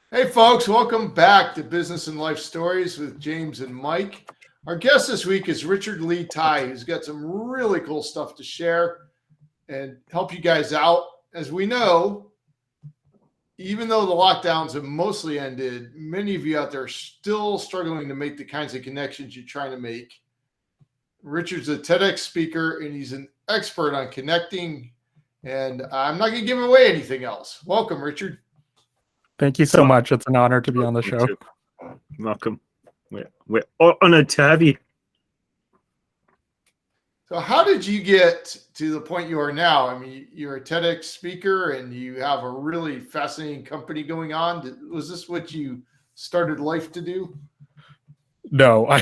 Hey, folks, welcome back to Business and Life Stories with James and Mike. Our guest this week is Richard Lee Ty, who's got some really cool stuff to share and help you guys out. As we know, even though the lockdowns have mostly ended, many of you out there are still struggling to make the kinds of connections you're trying to make. Richard's a TEDx speaker and he's an expert on connecting. And I'm not going to give away anything else. Welcome, Richard. Thank you so much. It's an honor to be on the show. Welcome. We're honored to have you. So how did you get to the point you are now? I mean, you're a TEDx speaker and you have a really fascinating company going on. Was this what you started life to do? No, I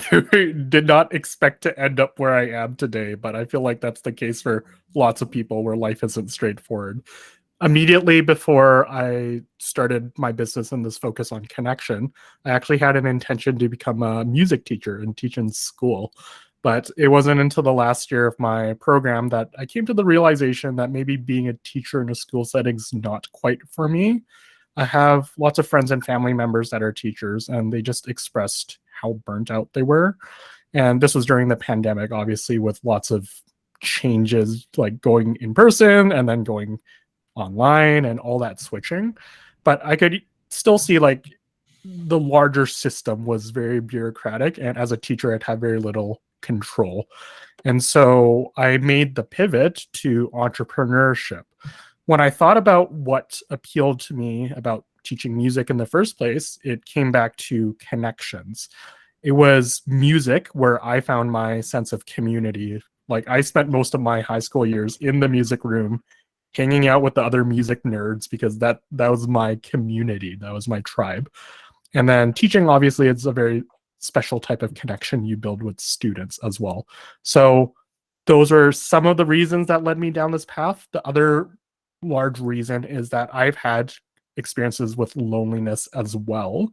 did not expect to end up where I am today, but I feel like that's the case for lots of people where life isn't straightforward. Immediately before I started my business and this focus on connection, I actually had an intention to become a music teacher and teach in school. But it wasn't until the last year of my program that I came to the realization that maybe being a teacher in a school setting is not quite for me. I have lots of friends and family members that are teachers, and they just expressed how burnt out they were. And this was during the pandemic, obviously, with lots of changes, like going in person and then going online and all that switching. But I could still see like the larger system was very bureaucratic, and as a teacher, I'd have very little control. And so I made the pivot to entrepreneurship. When I thought about what appealed to me about teaching music in the first place, it came back to connections. It was music where I found my sense of community. Like I spent most of my high school years in the music room, hanging out with the other music nerds because that was my community, that was my tribe. And then teaching, obviously, it's a very special type of connection you build with students as well. So those are some of the reasons that led me down this path. The other large reason is that I've had experiences with loneliness as well.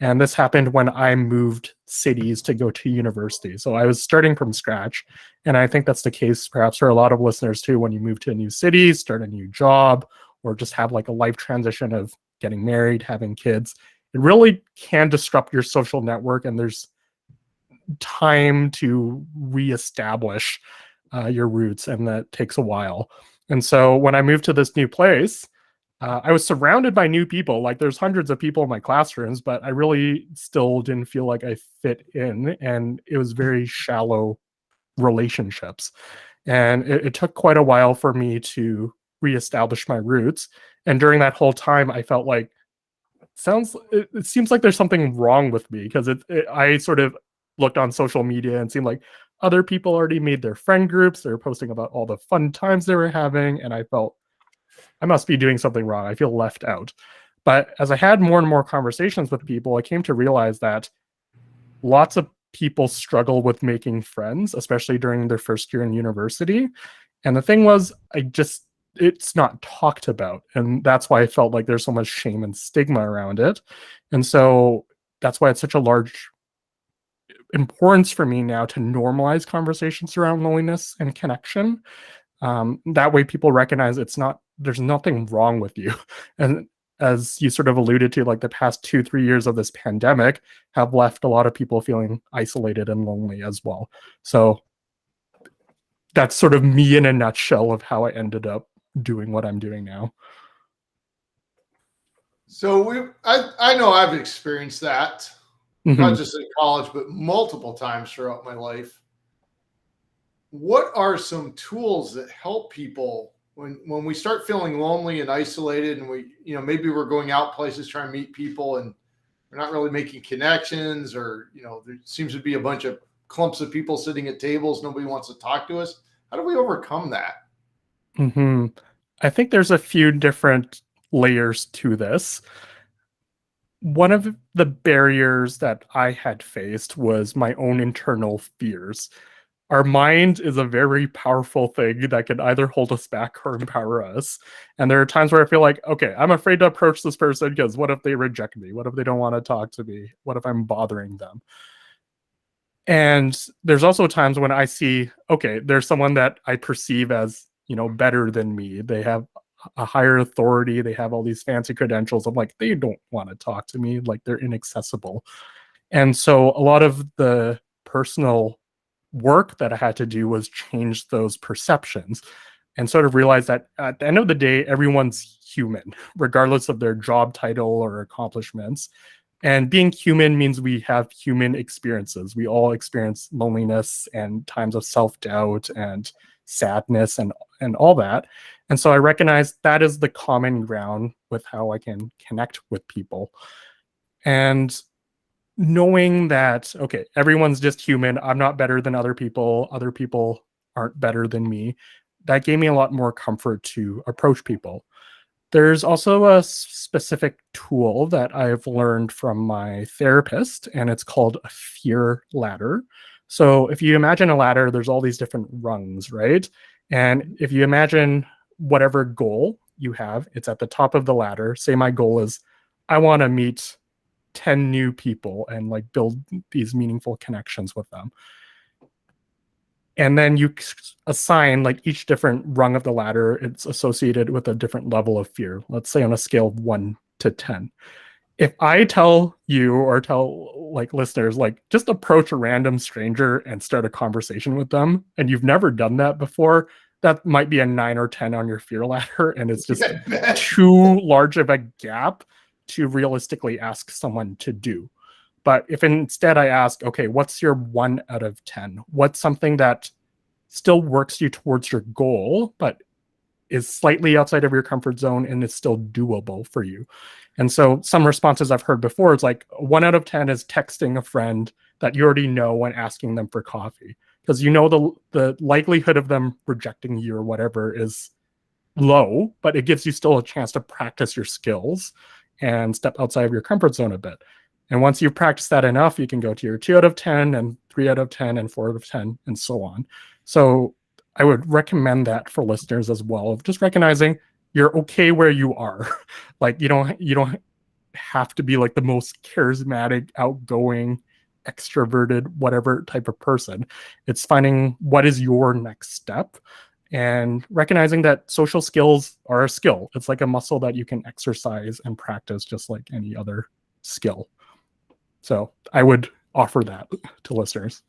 And this happened when I moved cities to go to university. So I was starting from scratch. And I think that's the case perhaps for a lot of listeners too, when you move to a new city, start a new job, or just have like a life transition of getting married, having kids. It really can disrupt your social network, and there's time to reestablish your roots, and that takes a while. And so when I moved to this new place, I was surrounded by new people. Like there's hundreds of people in my classrooms, but I really still didn't feel like I fit in, and it was very shallow relationships. And it took quite a while for me to reestablish my roots. And during that whole time, I felt like it seems like there's something wrong with me, because I sort of looked on social media and seemed like other people already made their friend groups. They were posting about all the fun times they were having, and I felt I must be doing something wrong. I feel left out. But as I had more and more conversations with people, I came to realize that lots of people struggle with making friends, especially during their first year in university. And the thing was, it's not talked about. And that's why I felt like there's so much shame and stigma around it. And so that's why it's such a large importance for me now to normalize conversations around loneliness and connection. That way people recognize there's nothing wrong with you. And as you sort of alluded to, like the past 2-3 years of this pandemic have left a lot of people feeling isolated and lonely as well. So that's sort of me in a nutshell of how I ended up doing what I'm doing now. So I know I've experienced that, not just in college, but multiple times throughout my life. What are some tools that help people when we start feeling lonely and isolated, and maybe we're going out places trying to meet people and we're not really making connections, or there seems to be a bunch of clumps of people sitting at tables, nobody wants to talk to us. How do we overcome that? I think there's a few different layers to this. One of the barriers that I had faced was my own internal fears. Our mind is a very powerful thing that can either hold us back or empower us. And there are times where I feel like, okay, I'm afraid to approach this person because what if they reject me? What if they don't want to talk to me? What if I'm bothering them? And there's also times when I see, okay, there's someone that I perceive as, better than me. They have a higher authority. They have all these fancy credentials. I'm like, they don't want to talk to me. Like, they're inaccessible. And so a lot of the personal work that I had to do was change those perceptions and sort of realize that at the end of the day, everyone's human, regardless of their job title or accomplishments. And being human means we have human experiences. We all experience loneliness and times of self-doubt and sadness and all that. And so I recognize that is the common ground with how I can connect with people. And knowing that, okay, everyone's just human. I'm not better than other people. Other people aren't better than me. That gave me a lot more comfort to approach people. There's also a specific tool that I've learned from my therapist, and it's called a fear ladder. So if you imagine a ladder, there's all these different rungs, right? And if you imagine whatever goal you have, it's at the top of the ladder. Say my goal is I want to meet 10 new people and like build these meaningful connections with them. And then you assign like each different rung of the ladder, it's associated with a different level of fear. Let's say on a scale of 1 to 10. If I tell you or tell like listeners, like just approach a random stranger and start a conversation with them, and you've never done that before, that might be a 9 or 10 on your fear ladder. And it's just too large of a gap to realistically ask someone to do. But if instead I ask, okay, what's your 1 out of 10? What's something that still works you towards your goal, but is slightly outside of your comfort zone and is still doable for you? And so some responses I've heard before is like 1 out of 10 is texting a friend that you already know and asking them for coffee, because you know the likelihood of them rejecting you or whatever is low, but it gives you still a chance to practice your skills and step outside of your comfort zone a bit. And once you've practiced that enough, you can go to your 2 out of 10 and 3 out of 10 and 4 out of 10 and so on. So I would recommend that for listeners as well, of just recognizing you're okay where you are. Like you don't have to be like the most charismatic, outgoing, extroverted, whatever type of person. It's finding what is your next step and recognizing that social skills are a skill. It's like a muscle that you can exercise and practice just like any other skill. So I would offer that to listeners.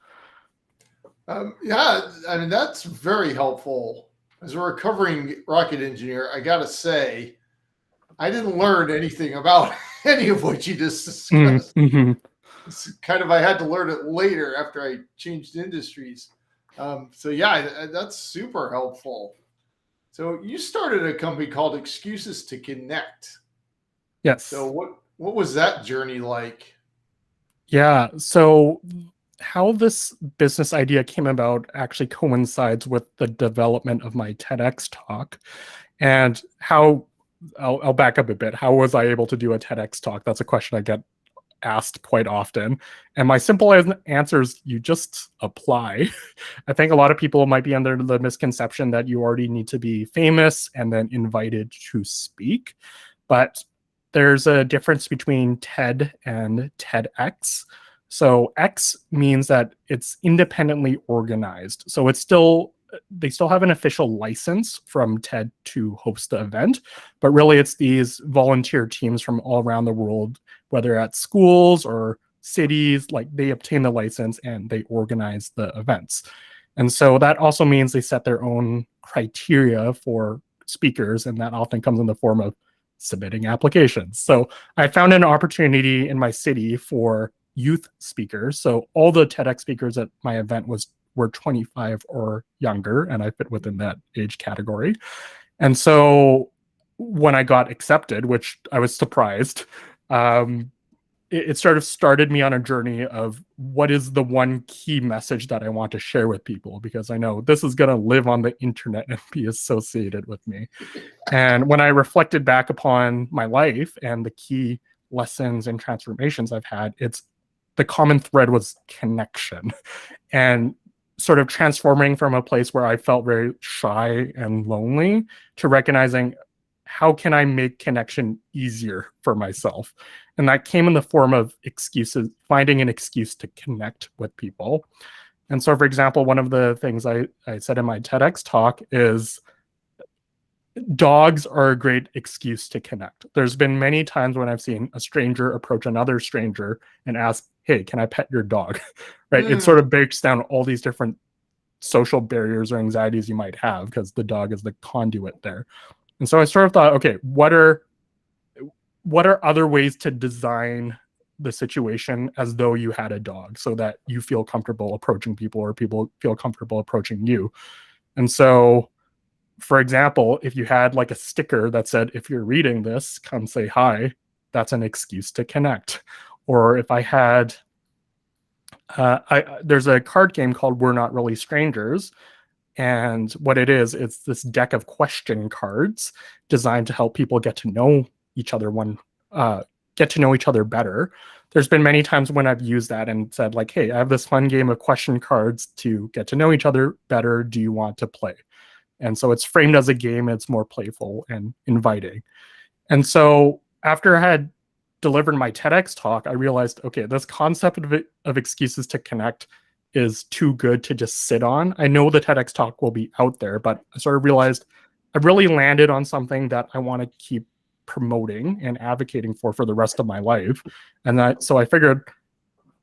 Yeah, I mean, that's very helpful. As a recovering rocket engineer, I got to say, I didn't learn anything about any of what you just discussed. Mm-hmm. It's kind of, I had to learn it later after I changed industries. So yeah, that's super helpful. So you started a company called Excuses to Connect. Yes. So what was that journey like? Yeah. So how this business idea came about actually coincides with the development of my TEDx talk, and how I'll back up a bit. How was I able to do a TEDx talk? That's a question I get asked quite often. And my simple answer is you just apply. I think a lot of people might be under the misconception that you already need to be famous and then invited to speak. But there's a difference between TED and TEDx. So X means that it's independently organized. So they still have an official license from TED to host the event, but really it's these volunteer teams from all around the world, whether at schools or cities, like they obtain the license and they organize the events. And so that also means they set their own criteria for speakers, and that often comes in the form of submitting applications. So I found an opportunity in my city for youth speakers. So all the TEDx speakers at my event were 25 or younger, and I fit within that age category. And so when I got accepted, which I was surprised, it sort of started me on a journey of what is the one key message that I want to share with people, because I know this is going to live on the internet and be associated with me. And when I reflected back upon my life and the key lessons and transformations I've had, the common thread was connection, and sort of transforming from a place where I felt very shy and lonely to recognizing how can I make connection easier for myself. And that came in the form of excuses, finding an excuse to connect with people. And so, for example, one of the things I said in my TEDx talk is dogs are a great excuse to connect. There's been many times when I've seen a stranger approach another stranger and ask, hey, can I pet your dog? Right? It sort of breaks down all these different social barriers or anxieties you might have because the dog is the conduit there. And so I sort of thought, okay, what are other ways to design the situation as though you had a dog so that you feel comfortable approaching people or people feel comfortable approaching you? And so, for example, if you had like a sticker that said, if you're reading this, come say hi, that's an excuse to connect. Or if I had, there's a card game called We're Not Really Strangers. And what it is, it's this deck of question cards designed to help people get to know each other better. There's been many times when I've used that and said like, hey, I have this fun game of question cards to get to know each other better. Do you want to play? And so it's framed as a game. It's more playful and inviting. And so after I had delivered my TEDx talk, I realized, okay, this concept of excuses to connect is too good to just sit on. I know the TEDx talk will be out there, but I sort of realized I really landed on something that I want to keep promoting and advocating for the rest of my life. And so I figured,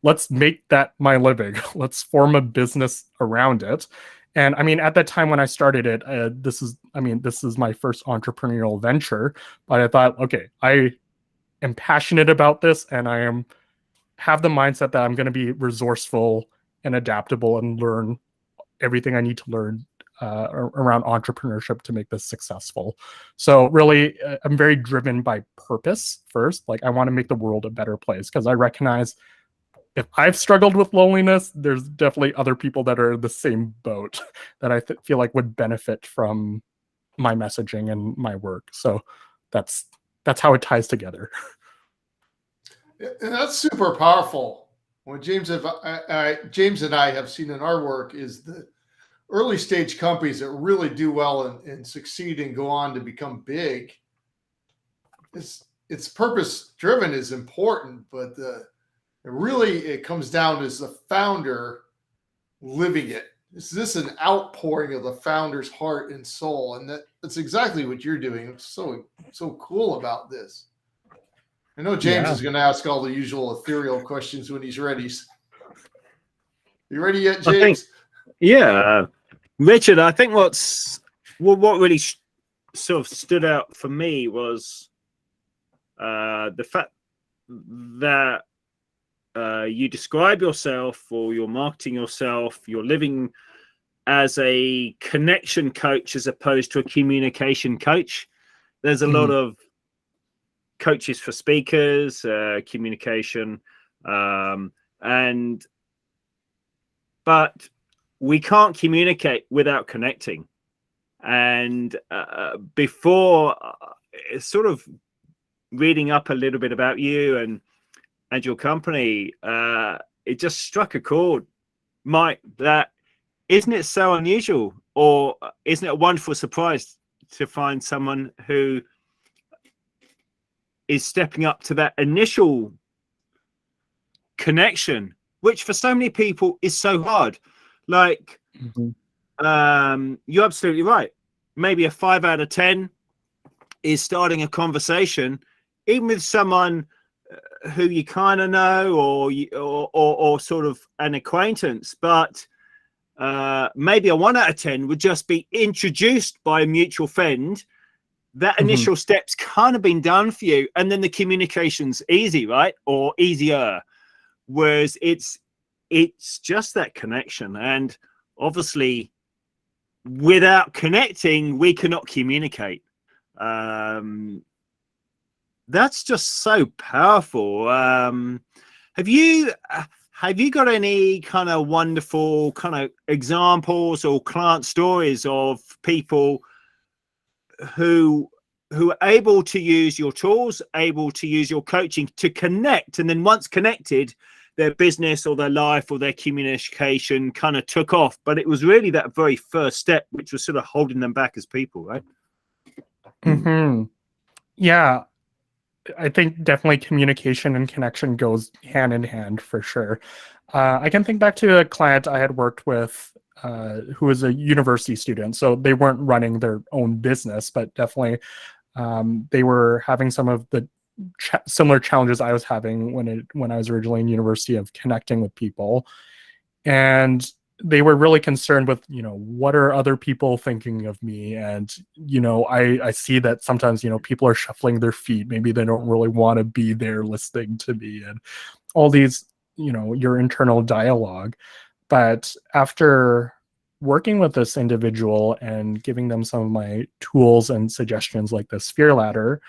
let's make that my living. Let's form a business around it. And I mean, at that time when I started it, this is my first entrepreneurial venture, but I thought, okay, I am passionate about this and have the mindset that I'm going to be resourceful and adaptable and learn everything I need to learn around entrepreneurship to make this successful. So really, I'm very driven by purpose first. Like I want to make the world a better place because I recognize if I've struggled with loneliness, there's definitely other people that are in the same boat that I feel like would benefit from my messaging and my work. So that's how it ties together. And that's super powerful. What James and I have seen in our work is the early stage companies that really do well and succeed and go on to become big. It's purpose driven is important, but it comes down to the founder living it. Is this an outpouring of the founder's heart and soul? And that's exactly what you're doing. It's so cool about this. I know James is going to ask all the usual ethereal questions when he's ready. You ready yet, James? Richard, I think what really sort of stood out for me was the fact that you describe yourself, or you're marketing yourself, you're living as a connection coach as opposed to a communication coach. There's a lot of coaches for speakers, communication, but we can't communicate without connecting. And before sort of reading up a little bit about you and your company, it just struck a chord, Mike, that isn't it so unusual, or isn't it a wonderful surprise to find someone who is stepping up to that initial connection, which for so many people is so hard. Like, you're absolutely right. Maybe a 5 out of 10 is starting a conversation, even with someone who you kind of know, or sort of an acquaintance, but maybe a 1 out of 10 would just be introduced by a mutual friend. That initial step's kind of been done for you, and then the communication's easy, right? Or easier. Whereas it's just that connection. And obviously, without connecting, we cannot communicate. That's just so powerful. Have you got any kind of wonderful kind of examples or client stories of people who are able to use your tools, able to use your coaching to connect, and then once connected, their business or their life or their communication kind of took off, but it was really that very first step which was sort of holding them back as people, right? Yeah, I think definitely communication and connection goes hand in hand for sure. I can think back to a client I had worked with who was a university student. So they weren't running their own business, but definitely they were having some of the similar challenges I was having when I was originally in university, of connecting with people. And they were really concerned with, what are other people thinking of me? And, I see that sometimes, people are shuffling their feet. Maybe they don't really want to be there listening to me, and all these, your internal dialogue. But after working with this individual and giving them some of my tools and suggestions, like the sphere ladder,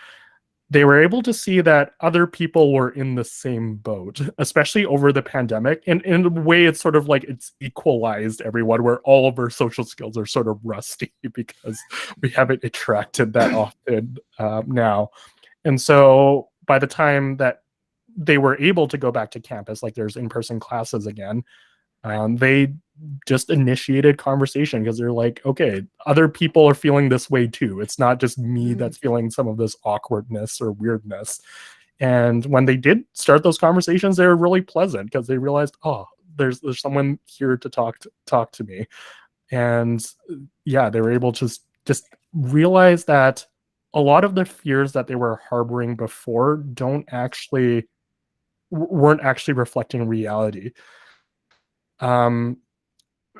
they were able to see that other people were in the same boat, especially over the pandemic. And in a way, it's sort of like it's equalized everyone, where all of our social skills are sort of rusty because we haven't interacted that often now. And so by the time that they were able to go back to campus, like there's in-person classes again, they just initiated conversation because they're like, okay, other people are feeling this way too. It's not just me that's feeling some of this awkwardness or weirdness. And when they did start those conversations, they were really pleasant because they realized, oh, there's someone here to talk to me. And yeah, they were able to just realize that a lot of the fears that they were harboring before weren't actually reflecting reality.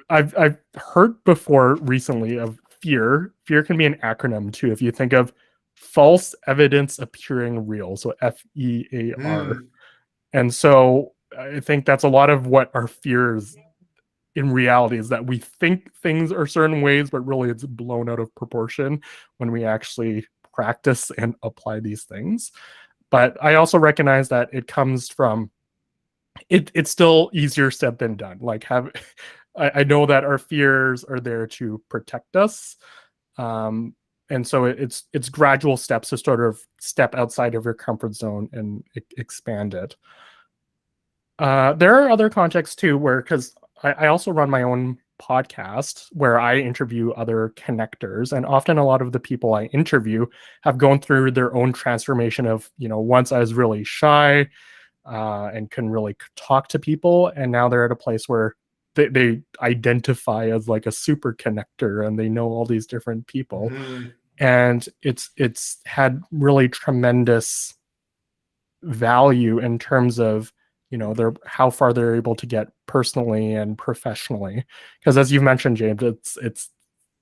I've heard before recently of fear. Fear can be an acronym too. If you think of false evidence appearing real, so FEAR. And so I think that's a lot of what our fears in reality is, that we think things are certain ways, but really it's blown out of proportion when we actually practice and apply these things. But I also recognize that it comes from it's still easier said than done. Like I know that our fears are there to protect us. And so it's gradual steps to sort of step outside of your comfort zone and expand it. There are other contexts too, because I also run my own podcast where I interview other connectors, and often a lot of the people I interview have gone through their own transformation of, once I was really shy and couldn't really talk to people, and now they're at a place where they identify as like a super connector and they know all these different people. And it's had really tremendous value in terms of how far they're able to get personally and professionally, because as you've mentioned, James, it's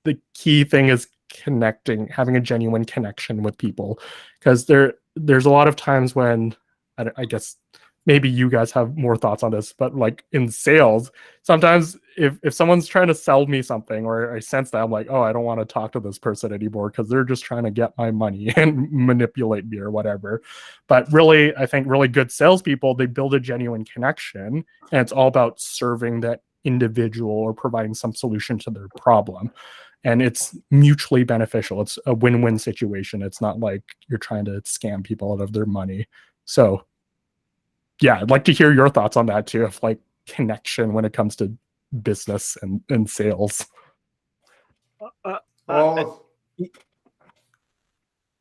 the key thing is connecting, having a genuine connection with people, because there's a lot of times when I guess maybe you guys have more thoughts on this, but like in sales, sometimes if someone's trying to sell me something, or I sense that, I'm like, oh, I don't want to talk to this person anymore because they're just trying to get my money and manipulate me or whatever. But really, I think really good salespeople, they build a genuine connection, and it's all about serving that individual or providing some solution to their problem. And it's mutually beneficial. It's a win-win situation. It's not like you're trying to scam people out of their money. So yeah, I'd like to hear your thoughts on that too, of like connection when it comes to business and sales.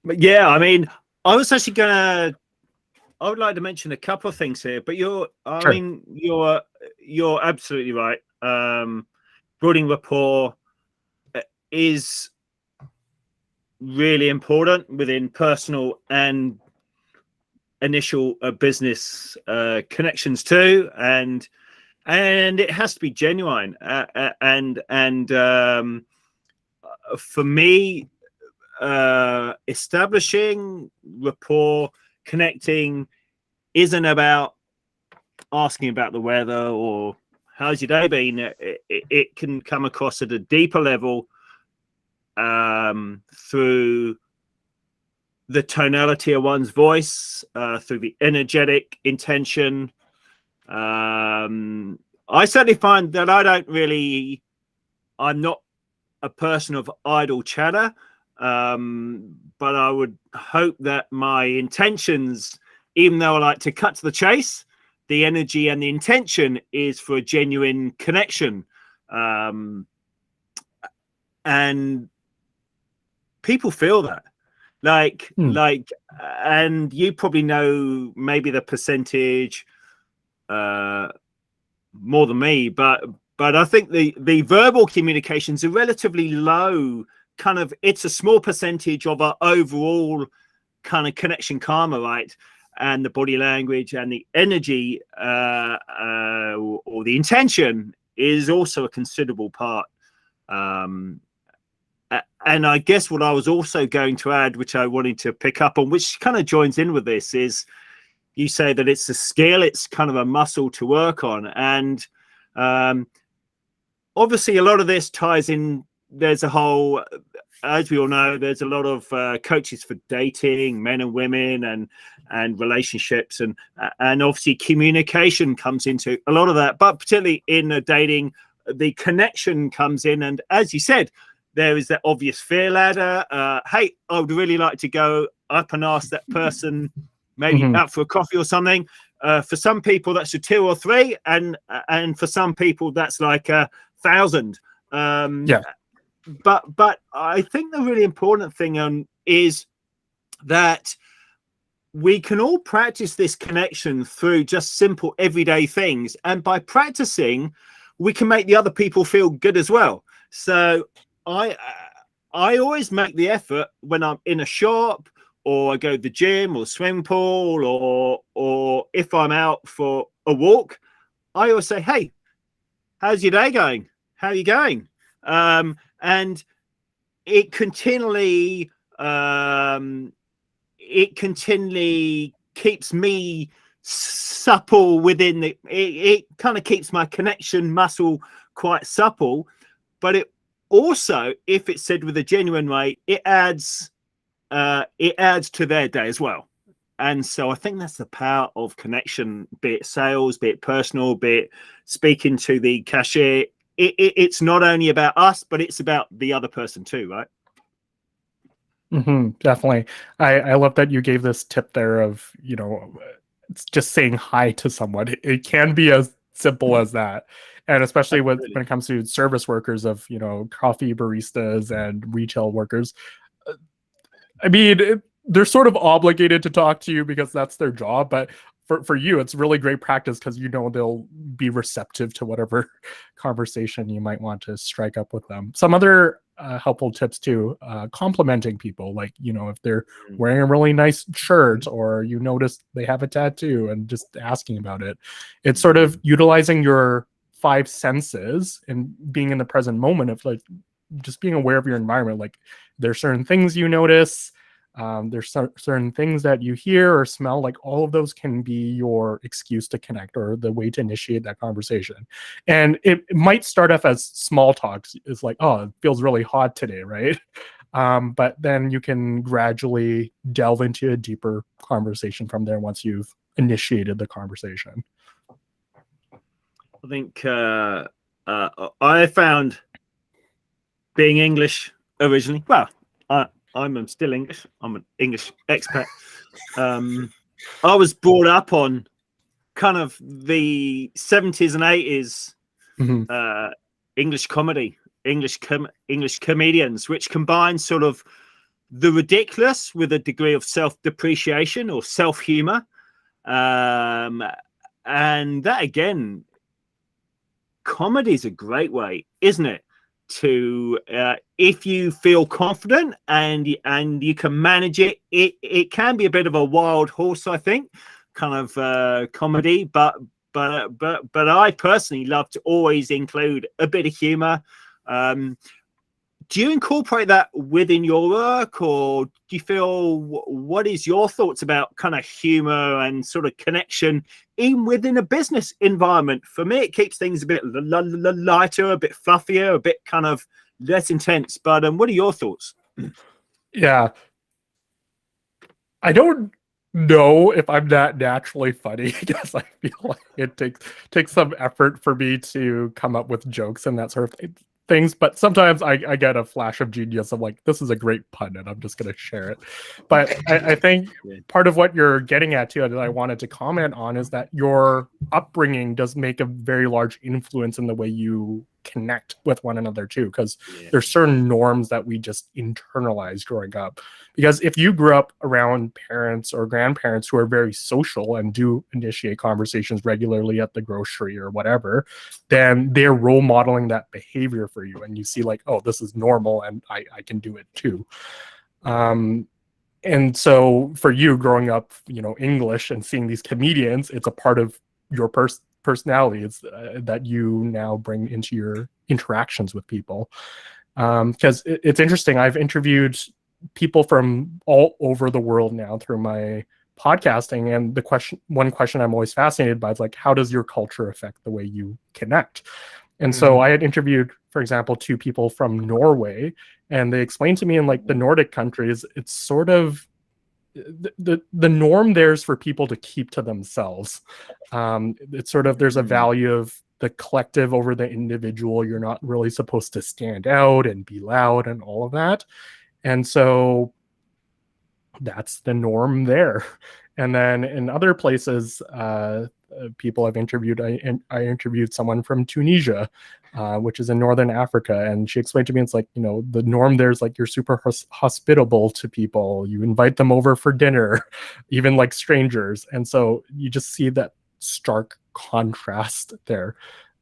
Yeah, I mean, I was actually I would like to mention a couple of things here, but you're absolutely right. Building rapport is really important within personal and initial business connections too, and it has to be genuine. And for me, establishing rapport, connecting, isn't about asking about the weather or how's your day been. It can come across at a deeper level through the tonality of one's voice, through the energetic intention. I certainly find that I'm not a person of idle chatter, but I would hope that my intentions, even though I like to cut to the chase, the energy and the intention is for a genuine connection. And people feel that. Like, and you probably know maybe the percentage more than me, but But I think the verbal communications are relatively low. Kind of, it's a small percentage of our overall kind of connection karma, right? And the body language and the energy or the intention is also a considerable part. And I guess what I was also going to add, which I wanted to pick up on, which kind of joins in with this, is you say that it's a skill, it's kind of a muscle to work on. And obviously a lot of this ties in. There's a whole, as we all know, there's a lot of coaches for dating, men and women, and relationships, and obviously communication comes into a lot of that. But particularly in dating, the connection comes in, and as you said, there is that obvious fear ladder. Hey, I would really like to go up and ask that person maybe out for a coffee or something. For some people, that's a 2 or 3, and for some people, that's like 1,000. Yeah. But I think the really important thing is that we can all practice this connection through just simple everyday things, and by practicing, we can make the other people feel good as well. So I always make the effort when I'm in a shop, or I go to the gym or swimming pool, or if I'm out for a walk, I always say, "Hey, how's your day going? How are you going?" And it continually keeps me supple within it kind of keeps my connection muscle quite supple, but it also, if it's said with a genuine way, it adds to their day as well. And so I think that's the power of connection, be it sales, be it personal, be it speaking to the cashier. It's not only about us, but it's about the other person too, right? Definitely. I love that you gave this tip there of, it's just saying hi to someone. It can be as simple as that. And especially when it comes to service workers of, coffee baristas and retail workers. I mean, they're sort of obligated to talk to you because that's their job, but for you, it's really great practice because they'll be receptive to whatever conversation you might want to strike up with them. Some other helpful tips too, complimenting people, like, if they're wearing a really nice shirt or you notice they have a tattoo, and just asking about it. It's sort of utilizing your 5 senses and being in the present moment of like just being aware of your environment. Like there's certain things you notice. There's certain things that you hear or smell, like all of those can be your excuse to connect or the way to initiate that conversation. And it might start off as small talks. It's like, oh, it feels really hot today, right? But then you can gradually delve into a deeper conversation from there once you've initiated the conversation. I think I found being English originally, I'm still English. I'm an English expat. I was brought up on kind of the 70s and 80s English comedy, English comedians, which combine sort of the ridiculous with a degree of self-depreciation or self-humor. And that, again, comedy is a great way, isn't it? To if you feel confident and you can manage it, it can be a bit of a wild horse, I think, kind of comedy, but I personally love to always include a bit of humor. Do you incorporate that within your work, or do you feel, what is your thoughts about kind of humor and sort of connection even within a business environment? For me, it keeps things a bit lighter, a bit fluffier, a bit kind of less intense. But what are your thoughts? Yeah. I don't know if I'm that naturally funny, because I feel like it takes some effort for me to come up with jokes and that sort of things, but sometimes I get a flash of genius of like, this is a great pun and I'm just going to share it. But I think part of what you're getting at too, that I wanted to comment on, is that your upbringing does make a very large influence in the way you connect with one another too, because there's certain norms that we just internalize growing up. Because if you grew up around parents or grandparents who are very social and do initiate conversations regularly at the grocery or whatever, then they're role modeling that behavior for you, and you see like, oh, this is normal and I can do it too. And so for you growing up, English and seeing these comedians, it's a part of your personality. It's that you now bring into your interactions with people. Because it's interesting. I've interviewed people from all over the world now through my podcasting, and one question I'm always fascinated by is like, how does your culture affect the way you connect? And so I had interviewed, for example, 2 people from Norway, and they explained to me in like the Nordic countries, it's sort of the norm there is for people to keep to themselves. It's sort of, there's a value of the collective over the individual. You're not really supposed to stand out and be loud and all of that. And so that's the norm there. And then in other places, people I've interviewed, I interviewed someone from Tunisia, which is in Northern Africa. And she explained to me, it's like, the norm there is like, you're super hospitable to people. You invite them over for dinner, even like strangers. And so you just see that stark contrast there.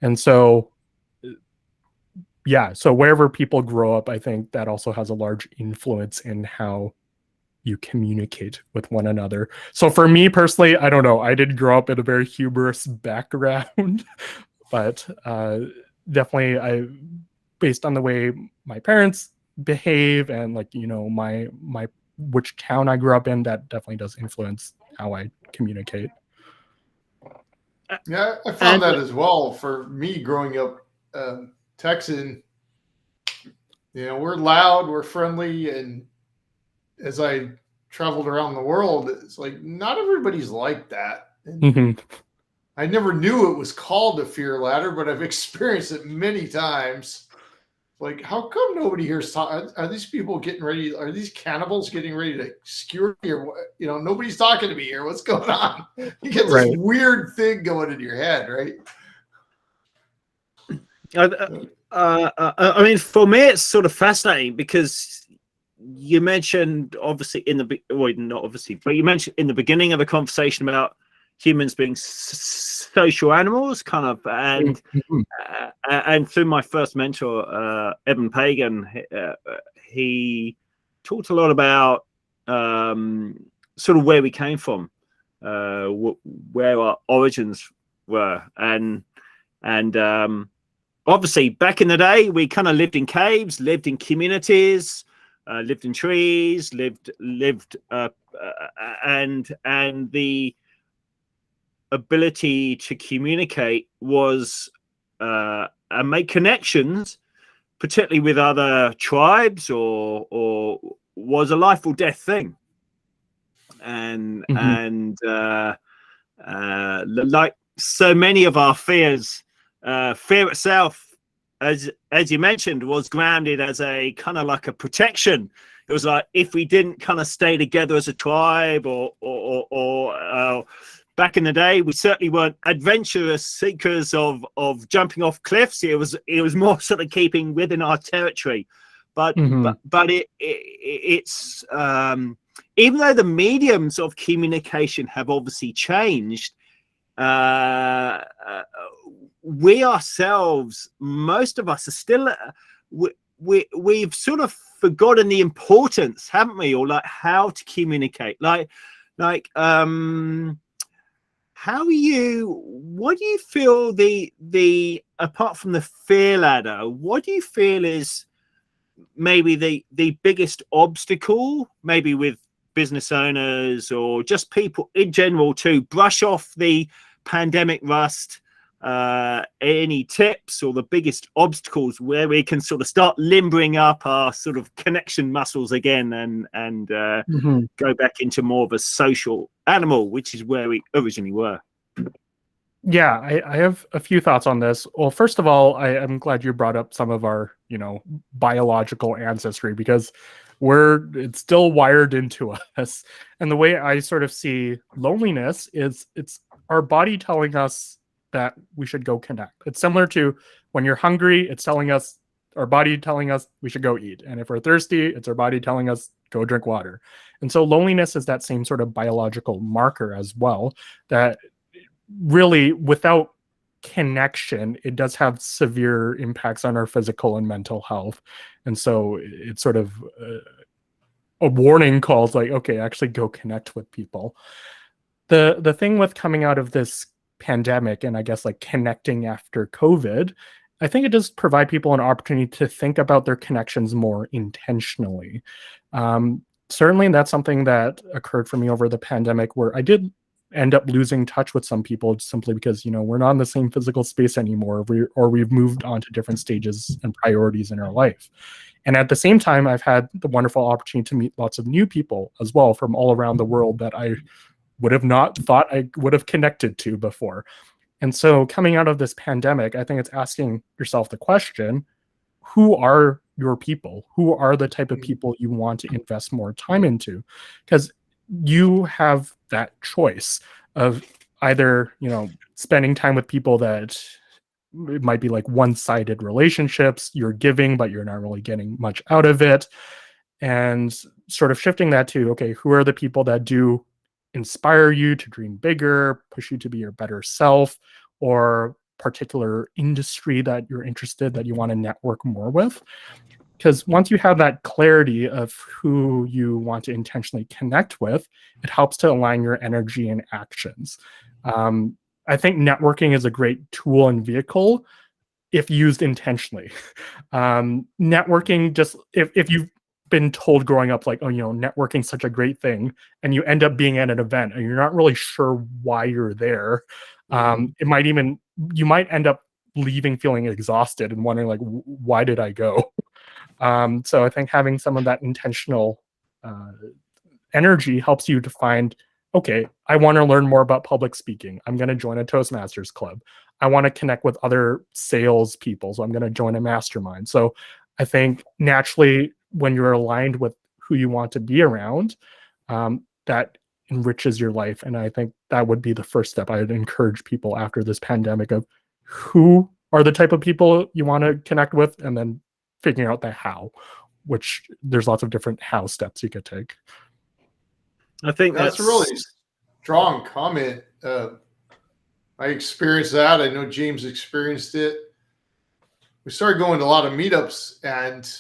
And so, yeah, so wherever people grow up, I think that also has a large influence in how you communicate with one another. So for me personally, I don't know, I did grow up in a very humorous background, but definitely based on the way my parents behave and like, my which town I grew up in, that definitely does influence how I communicate. Yeah, I found that as well. For me growing up Texan, we're loud, we're friendly, and as I traveled around the world, it's like not everybody's like that. And I never knew it was called a fear ladder, but I've experienced it many times. Like, how come nobody here's talking? Are these people getting ready? Are these cannibals getting ready to skewer me? Or nobody's talking to me here. What's going on? You get this weird thing going in your head, right? I mean, for me, it's sort of fascinating because you mentioned, obviously, not obviously, but you mentioned in the beginning of the conversation about humans being social animals, kind of, and through my first mentor, Evan Pagan, he talked a lot about sort of where we came from, where our origins were, and obviously back in the day, we kind of lived in caves, lived in communities. Lived in trees, and the ability to communicate was and make connections, particularly with other tribes, or was a life or death thing. And like so many of our fears, fear itself, as you mentioned, was grounded as a kind of like a protection. It was like, if we didn't kind of stay together as a tribe, or back in the day, we certainly weren't adventurous seekers of jumping off cliffs. It was more sort of keeping within our territory. But it's even though the mediums of communication have obviously changed, we ourselves, most of us, are still we've sort of forgotten the importance, haven't we, or like how to communicate, like how what do you feel the apart from the fear ladder, what do you feel is maybe the biggest obstacle, maybe with business owners or just people in general, to brush off the pandemic rust? Any tips or the biggest obstacles where we can sort of start limbering up our sort of connection muscles again and go back into more of a social animal, which is where we originally were? Yeah, I have a few thoughts on this. Well, first of all, I'm glad you brought up some of our, biological ancestry, because it's still wired into us. And the way I sort of see loneliness is it's our body telling us that we should go connect. It's similar to when you're hungry, it's telling us, our body telling us we should go eat. And if we're thirsty, it's our body telling us go drink water. And so loneliness is that same sort of biological marker as well, that really without connection, it does have severe impacts on our physical and mental health. And so it's sort of a warning calls like, okay, actually go connect with people. The thing with coming out of this pandemic and I guess like connecting after COVID, I think it does provide people an opportunity to think about their connections more intentionally. Certainly that's something that occurred for me over the pandemic, where I did end up losing touch with some people simply because, you know, we're not in the same physical space anymore, or we've moved on to different stages and priorities in our life. And at the same time, I've had the wonderful opportunity to meet lots of new people as well from all around the world that I would have not thought I would have connected to before. And so coming out of this pandemic, I think it's asking yourself the question, who are your people? Who are the type of people you want to invest more time into? Because you have that choice of either, you know, spending time with people that it might be like one-sided relationships, you're giving, but you're not really getting much out of it. And sort of shifting that to, okay, who are the people that do inspire you to dream bigger, push you to be your better self, or particular industry that you're interested, that you want to network more with. Because once you have that clarity of who you want to intentionally connect with, it helps to align your energy and actions. I think networking is a great tool and vehicle if used intentionally. Networking, just if you've been told growing up, like, oh, you know, networking's such a great thing, and you end up being at an event and you're not really sure why you're there, you might end up leaving feeling exhausted and wondering, like, why did I go? So I think having some of that intentional energy helps you to find, okay, I want to learn more about public speaking. I'm going to join a Toastmasters club. I want to connect with other sales people, so I'm going to join a mastermind. So I think naturally, when you're aligned with who you want to be around, that enriches your life. And I think that would be the first step I would encourage people after this pandemic, of who are the type of people you want to connect with, and then figuring out the how, which there's lots of different how steps you could take. I think that's a really strong comment. I experienced that. I know James experienced it. We started going to a lot of meetups, and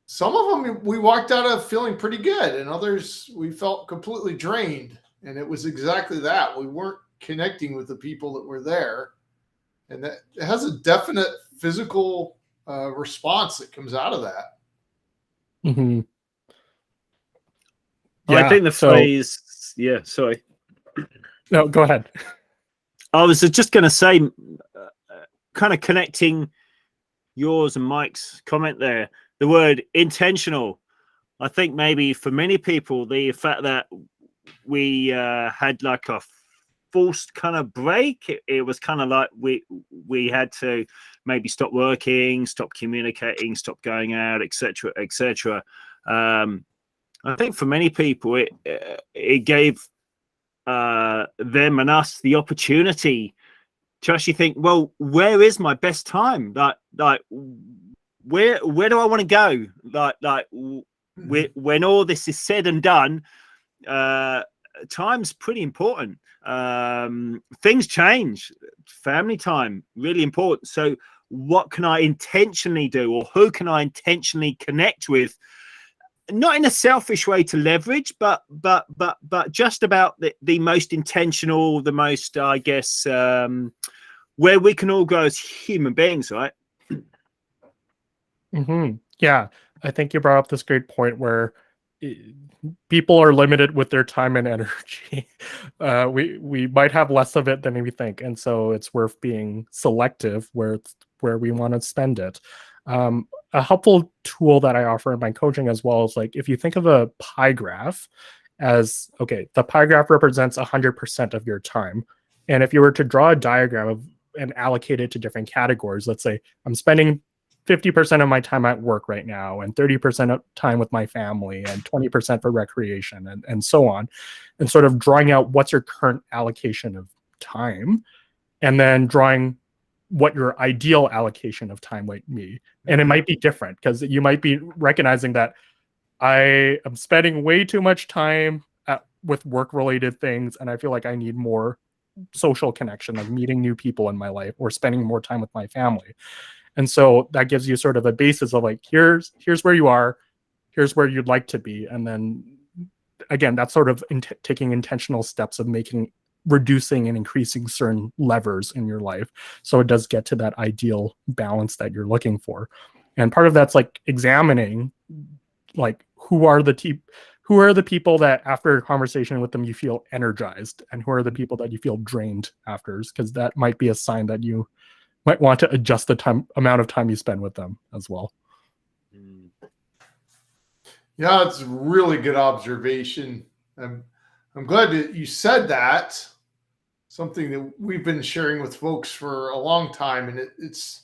some of them we walked out of feeling pretty good, and others we felt completely drained. And it was exactly that. We weren't connecting with the people that were there. And that it has a definite physical response that comes out of that. Mm-hmm. I think the phrase, sorry. No, go ahead. I was just going to say, kind of connecting yours and Mike's comment there, the word intentional. I think maybe for many people, the fact that we had like a forced kind of break, it was kind of like we had to maybe stop working, stop communicating, stop going out, etc., etc. I think for many people, it gave them and us the opportunity to actually think, well, where is my best time? Like where do I want to go? Like when all this is said and done, time's pretty important. Things change. Family time, really important. So what can I intentionally do, or who can I intentionally connect with? Not in a selfish way to leverage, but just about the most intentional, the most, I guess, where we can all grow as human beings, right? Mm-hmm. Yeah, I think you brought up this great point where people are limited with their time and energy. We might have less of it than we think, and so it's worth being selective where we want to spend it. A helpful tool that I offer in my coaching as well is, like, if you think of a pie graph as, okay, the pie graph represents 100% of your time, and if you were to draw a diagram and allocate it to different categories, let's say I'm spending 50% of my time at work right now, and 30% of time with my family, and 20% for recreation, and so on, and sort of drawing out what's your current allocation of time. and then drawing what your ideal allocation of time might be. And it might be different because you might be recognizing that I am spending way too much time with work-related things, and I feel like I need more social connection, like meeting new people in my life or spending more time with my family. And so that gives you sort of a basis of like, here's where you are, here's where you'd like to be. And then again, that's sort of taking intentional steps of reducing and increasing certain levers in your life, so it does get to that ideal balance that you're looking for. And part of that's like examining, like, who are the people that after a conversation with them you feel energized, and who are the people that you feel drained after, because that might be a sign that you might want to adjust the amount of time you spend with them as well. Yeah, it's a really good observation. I'm glad that you said that. Something that we've been sharing with folks for a long time, and it's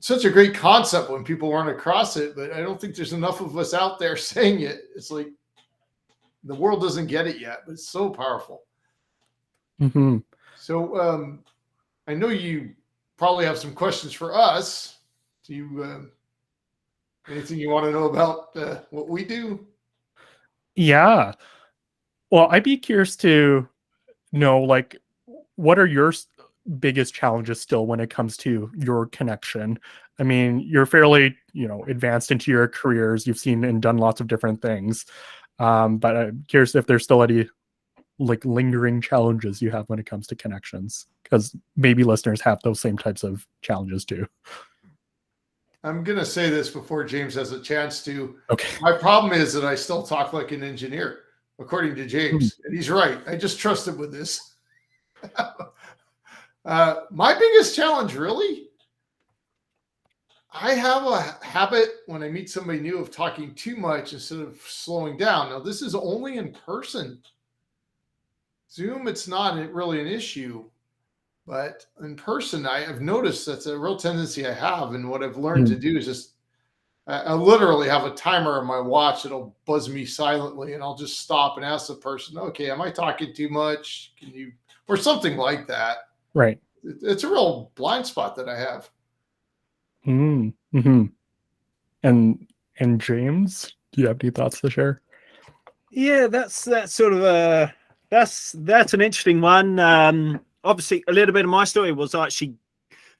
such a great concept when people run across it, but I don't think there's enough of us out there saying it. It's like the world doesn't get it yet, but it's so powerful. Mm-hmm. So I know you probably have some questions for us. Do you anything you want to know about what we do? Yeah. Well, I'd be curious to know, like, what are your biggest challenges still when it comes to your connection? I mean, you're fairly, advanced into your careers. You've seen and done lots of different things. But I'm curious if there's still any like lingering challenges you have when it comes to connections, because maybe listeners have those same types of challenges too. I'm going to say this before James has a chance to. Okay. My problem is that I still talk like an engineer, according to James. And he's right. I just trust him with this. My biggest challenge, really, I have a habit when I meet somebody new of talking too much instead of slowing down. Now, this is only in person. Zoom, it's not really an issue. But in person, I have noticed that's a real tendency I have. And what I've learned to do is just, I literally have a timer on my watch that'll buzz me silently, and I'll just stop and ask the person, okay, am I talking too much? Can you, or something like that. Right. It's a real blind spot that I have. Mm-hmm. And James, do you have any thoughts to share? Yeah, that's sort of that's an interesting one. Obviously, a little bit of my story was I actually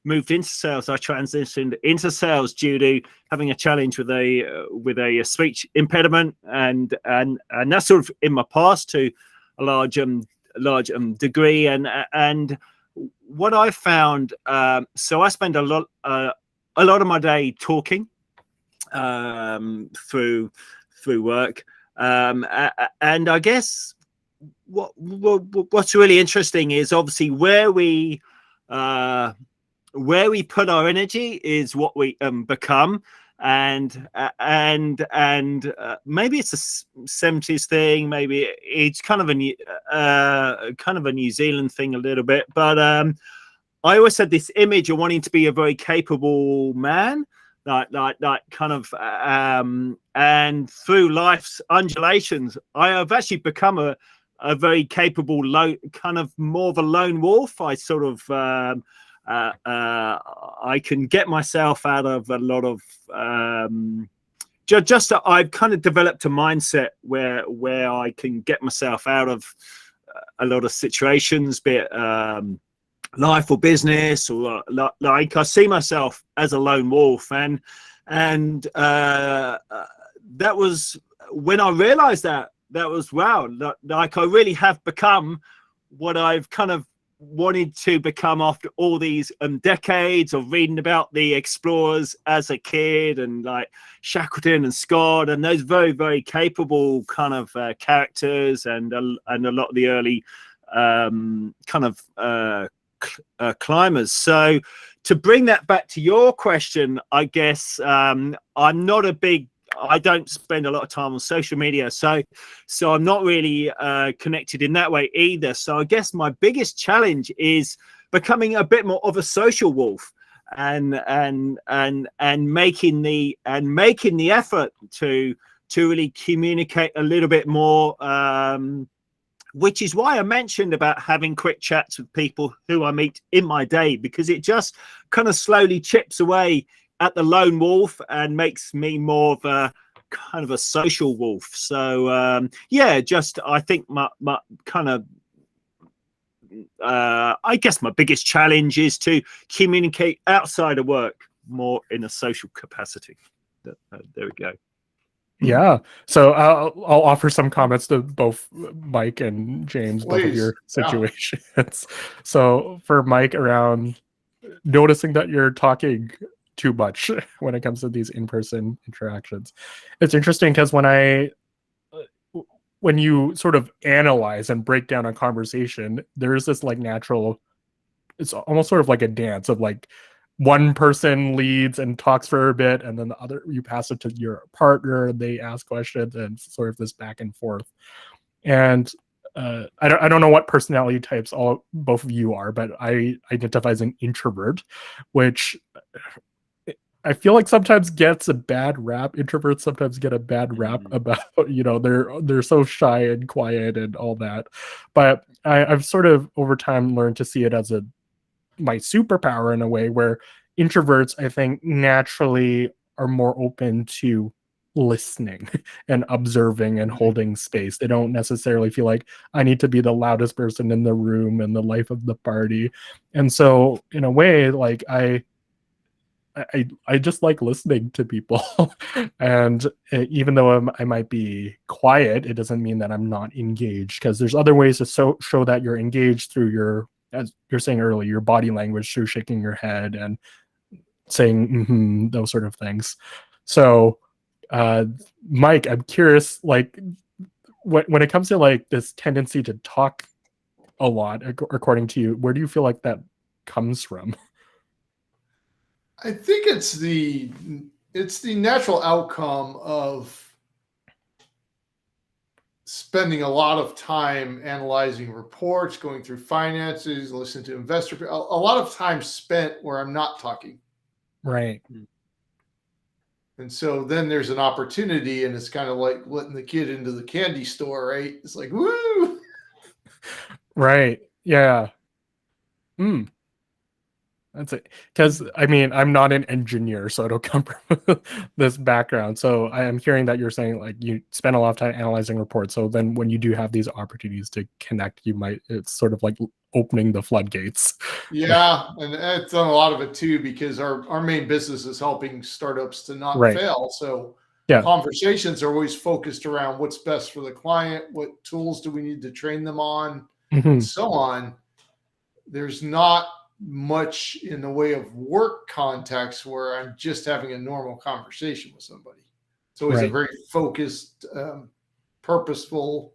moved into sales. I transitioned into sales due to having a challenge with a speech impediment, and that's sort of in my past to a large degree. And what I found, so I spend a lot of my day talking through work, and I guess what's really interesting is obviously where we put our energy is what we become, and maybe it's a 70s thing, maybe it's kind of a New Zealand thing a little bit, but I always had this image of wanting to be a very capable man, like kind of, and through life's undulations, I have actually become a very capable, kind of more of a lone wolf. I sort of, I can get myself out of a lot of, just that I've kind of developed a mindset where I can get myself out of a lot of situations, be it life or business, or like I see myself as a lone wolf, and that was when I realized that was, wow, like I really have become what I've kind of wanted to become after all these decades of reading about the explorers as a kid, and like Shackleton and Scott and those very, very capable kind of characters, and a lot of the early kind of climbers. So to bring that back to your question, I guess I don't spend a lot of time on social media, so I'm not really connected in that way either. So I guess my biggest challenge is becoming a bit more of a social wolf, and making the effort to really communicate a little bit more which is why I mentioned about having quick chats with people who I meet in my day, because it just kind of slowly chips away at the lone wolf and makes me more of a kind of a social wolf. So yeah, just I think my kind of I guess my biggest challenge is to communicate outside of work more in a social capacity. There we go. Yeah. So I'll offer some comments to both Mike and James, both of your Please. Yeah. situations. So for Mike, around noticing that you're talking too much when it comes to these in-person interactions, it's interesting because when you sort of analyze and break down a conversation, there's this like natural, it's almost sort of like a dance of like one person leads and talks for a bit, and then the other, you pass it to your partner, they ask questions, and sort of this back and forth. And I don't know what personality types both of you are, but I identify as an introvert, which I feel like sometimes gets a bad rap. Introverts sometimes get a bad rap about, they're so shy and quiet and all that. But I've sort of over time learned to see it as my superpower in a way, where introverts, I think, naturally are more open to listening and observing and holding space. They don't necessarily feel like I need to be the loudest person in the room and the life of the party. And so in a way, like I just like listening to people. And even though I might be quiet, it doesn't mean that I'm not engaged, because there's other ways to show that you're engaged through your, as you're saying earlier, your body language, through shaking your head and saying those sort of things. So Mike, I'm curious, like when it comes to like this tendency to talk a lot, according to you, where do you feel like that comes from? I think it's the natural outcome of spending a lot of time analyzing reports, going through finances, listening to investor, a lot of time spent where I'm not talking. Right. And so then there's an opportunity, and it's kind of like letting the kid into the candy store, right? It's like, woo! Right. Yeah. That's it. Because I mean, I'm not an engineer, so I don't come from this background. So I am hearing that you're saying like you spend a lot of time analyzing reports. So then when you do have these opportunities to connect, it's sort of like opening the floodgates. Yeah. And I've done a lot of it too, because our main business is helping startups to not Right. fail. So Yeah. conversations are always focused around what's best for the client, what tools do we need to train them on, and so on. There's not much in the way of work context where I'm just having a normal conversation with somebody. It's always a very focused, purposeful.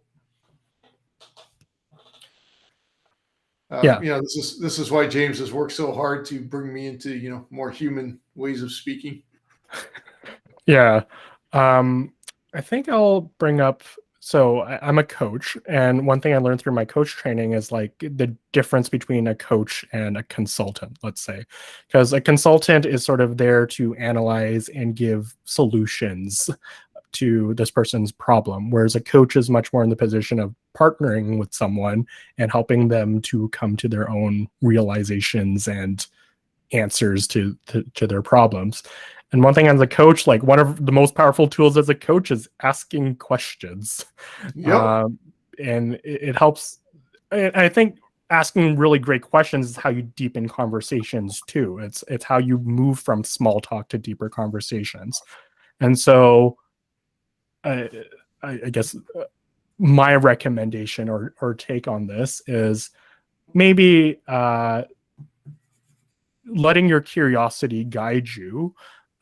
This is why James has worked so hard to bring me into more human ways of speaking. Yeah. I think I'll bring up, so I'm a coach, and one thing I learned through my coach training is like the difference between a coach and a consultant, let's say, because a consultant is sort of there to analyze and give solutions to this person's problem, whereas a coach is much more in the position of partnering with someone and helping them to come to their own realizations and answers to their problems. And one thing as a coach, like one of the most powerful tools as a coach is asking questions. Yep. And it helps. And I think asking really great questions is how you deepen conversations too. It's how you move from small talk to deeper conversations. And so I guess my recommendation or take on this is maybe letting your curiosity guide you,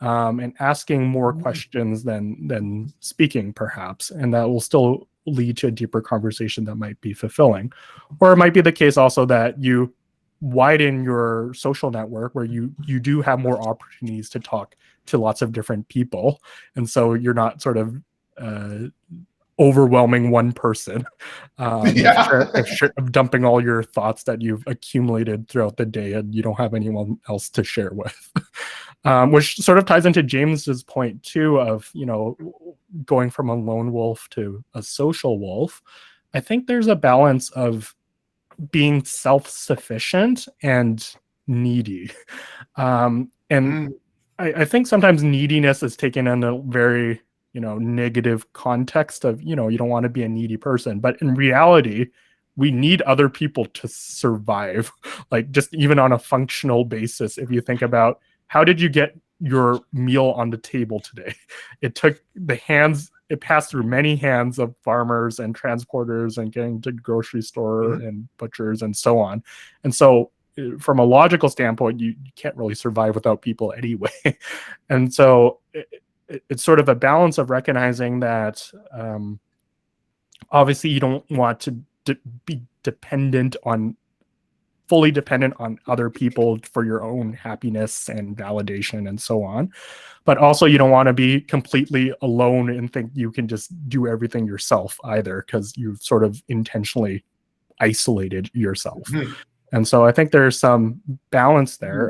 and asking more questions than speaking, perhaps, and that will still lead to a deeper conversation that might be fulfilling. Or it might be the case also that you widen your social network, where you do have more opportunities to talk to lots of different people, and so you're not sort of overwhelming one person, of dumping all your thoughts that you've accumulated throughout the day, and you don't have anyone else to share with. Which sort of ties into James's point too, of going from a lone wolf to a social wolf. I think there's a balance of being self-sufficient and needy. And I think sometimes neediness is taken in a very, negative context of, you don't want to be a needy person. But in reality, we need other people to survive, like just even on a functional basis. If you think about how did you get your meal on the table today? It took it passed through many hands of farmers and transporters and getting to the grocery store and butchers and so on. And so from a logical standpoint, you can't really survive without people anyway. And so it's sort of a balance of recognizing that obviously you don't want to be fully dependent on other people for your own happiness and validation and so on. But also you don't want to be completely alone and think you can just do everything yourself either, because you've sort of intentionally isolated yourself. And so I think there's some balance there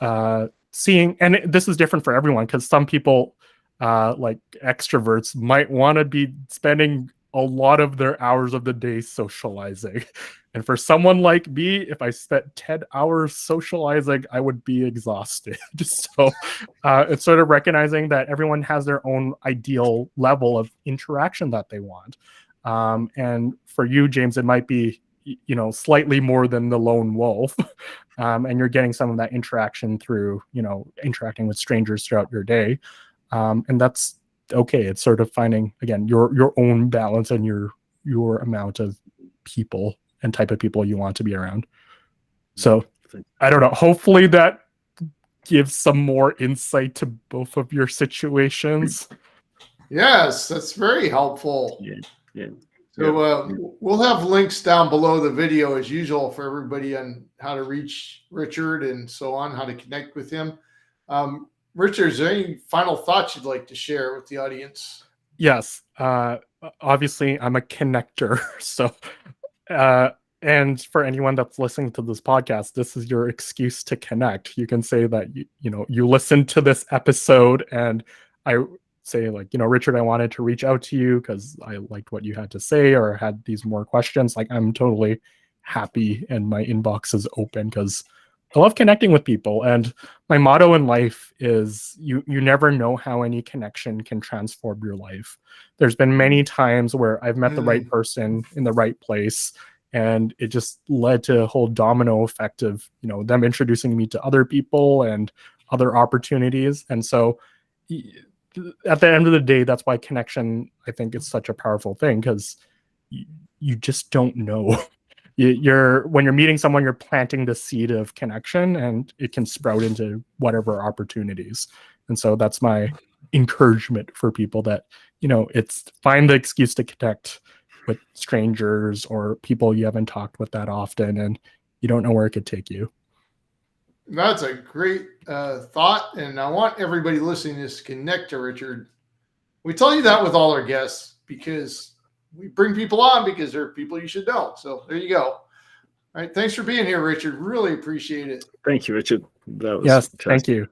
of seeing, and this is different for everyone, because some people like extroverts might want to be spending a lot of their hours of the day socializing. And for someone like me, if I spent 10 hours socializing, I would be exhausted. So it's sort of recognizing that everyone has their own ideal level of interaction that they want. And for you, James, it might be, slightly more than the lone wolf. And you're getting some of that interaction through, interacting with strangers throughout your day. And that's okay. It's sort of finding, again, your own balance and your amount of people and type of people you want to be around. So I don't know. Hopefully that gives some more insight to both of your situations. Yes, that's very helpful. Yeah. So we'll have links down below the video as usual for everybody on how to reach Richard and so on, how to connect with him. Richard, is there any final thoughts you'd like to share with the audience? Yes. Obviously, I'm a connector. So, and for anyone that's listening to this podcast, this is your excuse to connect. You can say that, you listened to this episode and I say like, Richard, I wanted to reach out to you because I liked what you had to say or had these more questions. Like, I'm totally happy and my inbox is open because I love connecting with people. And my motto in life is you never know how any connection can transform your life. There's been many times where I've met the right person in the right place, and it just led to a whole domino effect of, them introducing me to other people and other opportunities. And so at the end of the day, that's why connection, I think, is such a powerful thing, because you just don't know. When you're meeting someone, you're planting the seed of connection, and it can sprout into whatever opportunities. And so that's my encouragement for people that, it's find the excuse to connect with strangers or people you haven't talked with that often, and you don't know where it could take you. That's a great thought. And I want everybody listening to this connect to Richard. We tell you that with all our guests because we bring people on because they're people you should know. So there you go. All right. Thanks for being here, Richard. Really appreciate it. Thank you, Richard. That was yes, fantastic. Thank you.